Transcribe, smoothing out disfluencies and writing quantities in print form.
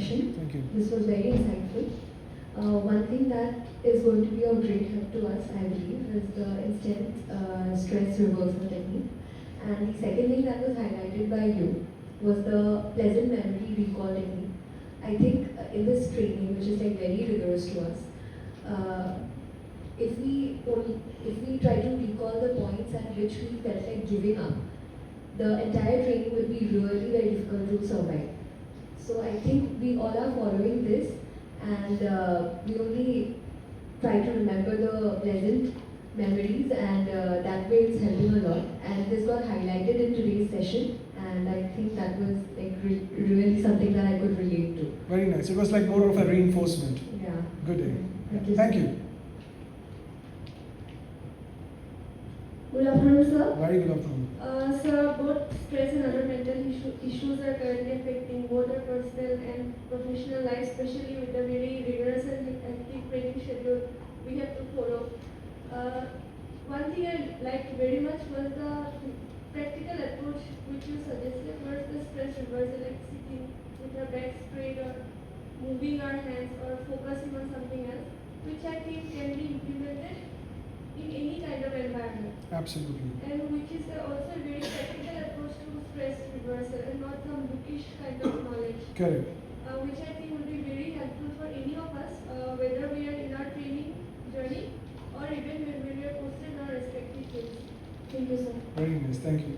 session. Thank you. This was very insightful. One thing that is going to be of great help to us, I believe, is the instant stress reversal technique. And the second thing that was highlighted by you was the pleasant memory recall technique. I think in this training, which is like very rigorous to us, if we try to recall the points at which we felt like giving up, the entire training will be really very difficult to survive. So I think we all are following this, and we only try to remember the pleasant memories, and that way it's helping a lot. And this got highlighted in today's session, and I think that was like really something that I could relate to. Very nice. It was like more of a reinforcement. Yeah. Good day. Thank you. Thank you. Good afternoon, sir. Very good afternoon. Sir, both stress and other mental issues are currently affecting both our personal and professional life, especially with the very rigorous and active training schedule we have to follow. One thing I liked very much was the practical approach which you suggested towards the stress reversal, like sitting with our back straight or moving our hands or focusing on something else, which I think can be implemented in any kind of environment. Absolutely. And which is also a very practical approach to stress reversal and not some bookish kind of knowledge. Correct. Which I think will be very helpful for any of us, whether we are in our training journey or even when we are posted in our respective fields. Thank you, sir. Very nice. Thank you.